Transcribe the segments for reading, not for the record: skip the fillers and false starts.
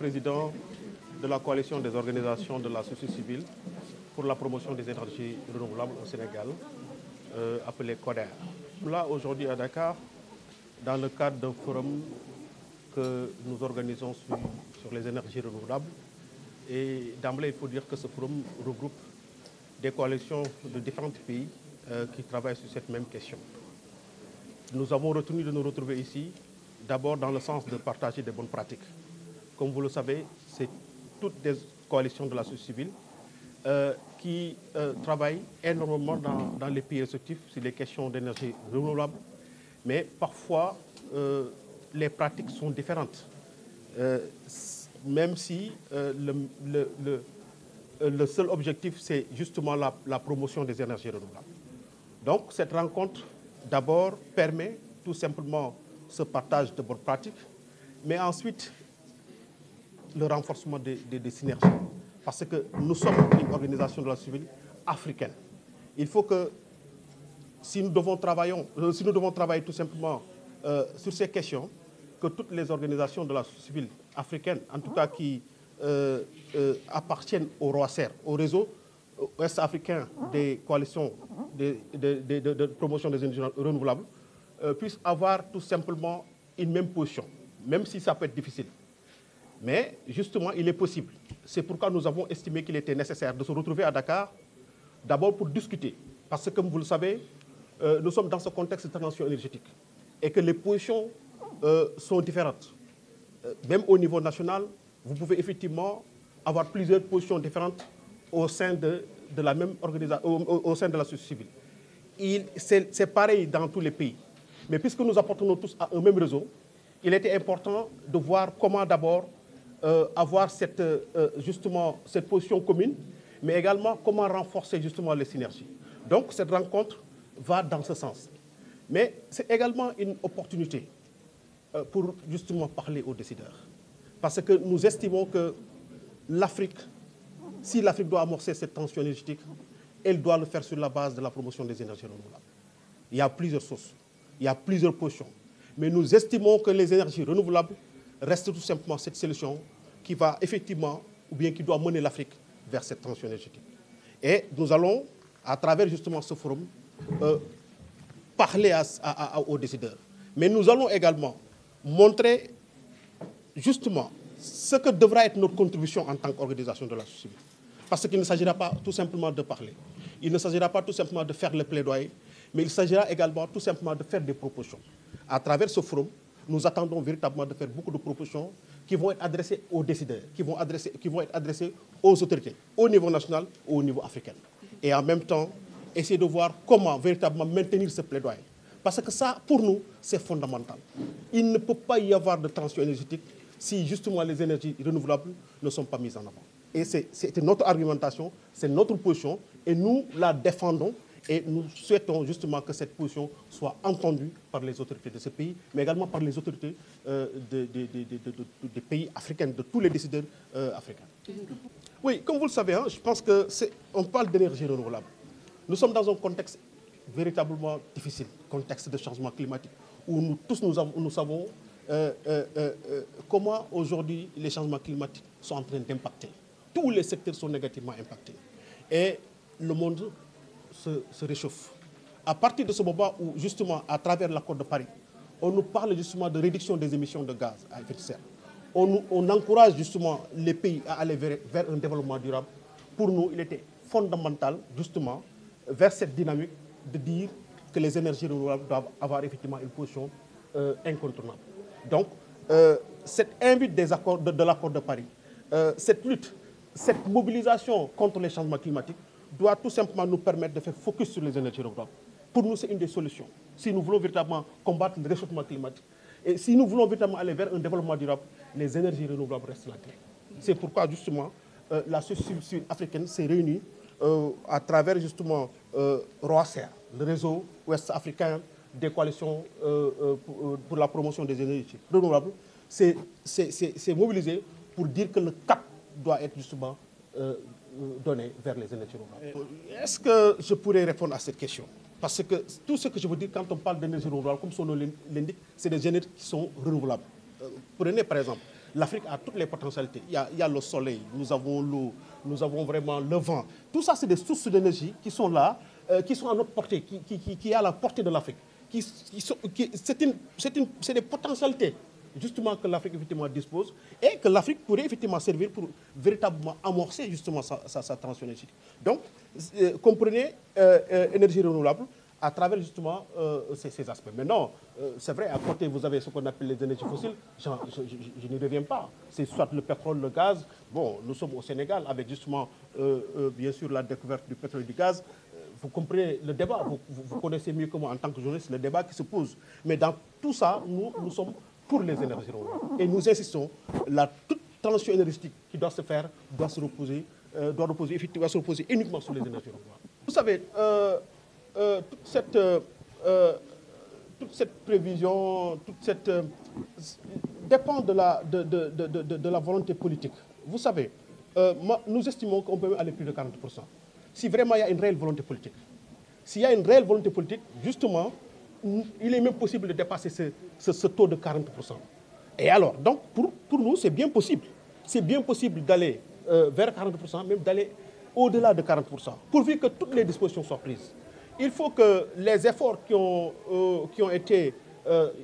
président de la coalition des organisations de la société civile pour la promotion des énergies renouvelables au Sénégal, appelé CODER. Là, aujourd'hui à Dakar, dans le cadre d'un forum que nous organisons sur les énergies renouvelables. Et d'emblée, il faut dire que ce forum regroupe des coalitions de différents pays qui travaillent sur cette même question. Nous avons retenu de nous retrouver ici, d'abord dans le sens de partager des bonnes pratiques. Comme vous le savez, c'est toutes des coalitions de la société civile qui travaillent énormément dans les pays respectifs sur les questions d'énergie renouvelable, mais parfois les pratiques sont différentes, même si le seul objectif, c'est justement la promotion des énergies renouvelables. Donc cette rencontre, d'abord, permet tout simplement ce partage de bonnes pratiques, mais ensuite le renforcement des synergies. Parce que nous sommes une organisation de la société civile africaine. Il faut que, si nous devons travailler tout simplement sur ces questions, que toutes les organisations de la société civile africaine, en tout cas qui appartiennent au ROACER, au réseau ouest-africain des coalitions de promotion des énergies renouvelables, puissent avoir tout simplement une même position, même si ça peut être difficile. Mais justement, il est possible. C'est pourquoi nous avons estimé qu'il était nécessaire de se retrouver à Dakar, d'abord pour discuter. Parce que, comme vous le savez, nous sommes dans ce contexte de transition énergétique et que les positions sont différentes. Même au niveau national, vous pouvez effectivement avoir plusieurs positions différentes au sein de la même organisation, au sein de la société civile. C'est pareil dans tous les pays. Mais puisque nous appartenons tous à un même réseau, il était important de voir comment d'abord avoir justement cette position commune, mais également comment renforcer justement les synergies. Donc cette rencontre va dans ce sens. Mais c'est également une opportunité pour justement parler aux décideurs. Parce que nous estimons que l'Afrique, si l'Afrique doit amorcer cette tension énergétique, elle doit le faire sur la base de la promotion des énergies renouvelables. Il y a plusieurs sources, il y a plusieurs positions. Mais nous estimons que les énergies renouvelables restent tout simplement cette solution qui va effectivement, ou bien qui doit mener l'Afrique vers cette tension énergétique. Et nous allons, à travers justement ce forum, parler aux décideurs. Mais nous allons également montrer justement ce que devra être notre contribution en tant qu'organisation de la société civile. Parce qu'il ne s'agira pas tout simplement de parler. Il ne s'agira pas tout simplement de faire le plaidoyer, mais il s'agira également tout simplement de faire des propositions. À travers ce forum, nous attendons véritablement de faire beaucoup de propositions qui vont être adressées aux décideurs, qui vont être adressées aux autorités, au niveau national ou au niveau africain. Et en même temps, essayer de voir comment véritablement maintenir ce plaidoyer. Parce que ça, pour nous, c'est fondamental. Il ne peut pas y avoir de tension énergétique si justement les énergies renouvelables ne sont pas mises en avant. Et c'est notre argumentation, c'est notre position, et nous la défendons, et nous souhaitons justement que cette position soit entendue par les autorités de ce pays, mais également par les autorités des pays africains, de tous les décideurs africains. Oui, comme vous le savez, je pense qu'on parle d'énergie renouvelable. Nous sommes dans un contexte véritablement difficile, contexte de changement climatique, où nous tous nous savons comment aujourd'hui les changements climatiques sont en train d'impacter. Tous les secteurs sont négativement impactés. Et le monde se réchauffe. À partir de ce moment où, justement, à travers l'accord de Paris, on nous parle justement de réduction des émissions de gaz à effet de serre. On encourage justement les pays à aller vers un développement durable. Pour nous, il était fondamental, justement, vers cette dynamique, de dire que les énergies renouvelables doivent avoir effectivement une position incontournable. Donc, cette invite de l'accord de Paris, cette lutte, cette mobilisation contre les changements climatiques doit tout simplement nous permettre de faire focus sur les énergies renouvelables. Pour nous, c'est une des solutions. Si nous voulons véritablement combattre le réchauffement climatique et si nous voulons véritablement aller vers un développement durable, les énergies renouvelables restent la clé. C'est pourquoi, justement, la société civile africaine s'est réunie à travers, justement, ROACER, le réseau ouest-africain des coalitions pour la promotion des énergies renouvelables, s'est mobilisé pour dire que le cap doit être justement donné vers les énergies renouvelables. Est-ce que je pourrais répondre à cette question? Parce que tout ce que je veux dire quand on parle d'énergie renouvelable, comme son nom l'indique, c'est des énergies qui sont renouvelables. Prenez par exemple l'Afrique a toutes les potentialités. Il y a le soleil, nous avons l'eau, nous avons vraiment le vent. Tout ça, c'est des sources d'énergie qui sont là, qui sont à notre portée, qui est à la portée de l'Afrique. C'est des potentialités justement que l'Afrique effectivement dispose et que l'Afrique pourrait effectivement servir pour véritablement amorcer justement sa transition énergétique. Donc, comprenez énergie renouvelable à travers justement ces aspects. Maintenant, c'est vrai, à côté, vous avez ce qu'on appelle les énergies fossiles, je n'y reviens pas. C'est soit le pétrole, le gaz. Bon, nous sommes au Sénégal avec justement, bien sûr, la découverte du pétrole et du gaz. Vous comprenez le débat, vous connaissez mieux que moi en tant que journaliste le débat qui se pose. Mais dans tout ça, nous sommes pour les énergies renouvelables. Et nous insistons, toute transition énergétique qui doit se faire doit se reposer uniquement sur les énergies renouvelables. Vous savez, toute cette prévision, dépend de la volonté politique. Vous savez, nous estimons qu'on peut aller plus de 40%. Si vraiment il y a une réelle volonté politique. S'il y a une réelle volonté politique, justement, il est même possible de dépasser ce taux de 40%. Et alors, donc, pour nous, c'est bien possible. C'est bien possible d'aller vers 40%, même d'aller au-delà de 40%, pourvu que toutes les dispositions soient prises. Il faut que les efforts qui ont été,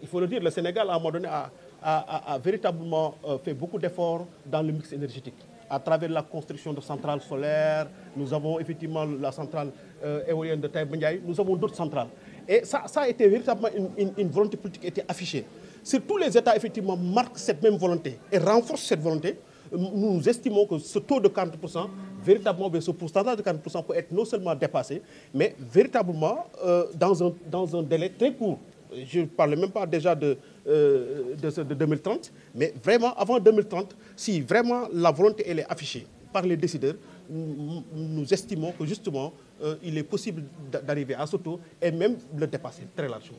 il faut le dire, le Sénégal, à un moment donné, a véritablement fait beaucoup d'efforts dans le mix énergétique. À travers la construction de centrales solaires, nous avons effectivement la centrale éolienne de Taïba Ndiaye, nous avons d'autres centrales. Et ça a été véritablement une volonté politique qui a été affichée. Si tous les États effectivement marquent cette même volonté et renforcent cette volonté, nous estimons que ce taux de 40%, véritablement, ce pourcentage de 40% peut être non seulement dépassé, mais véritablement dans un délai très court. Je ne parle même pas déjà de 2030, mais vraiment avant 2030, si vraiment la volonté elle est affichée par les décideurs, nous estimons que justement, il est possible d'arriver à ce taux et même le dépasser très largement.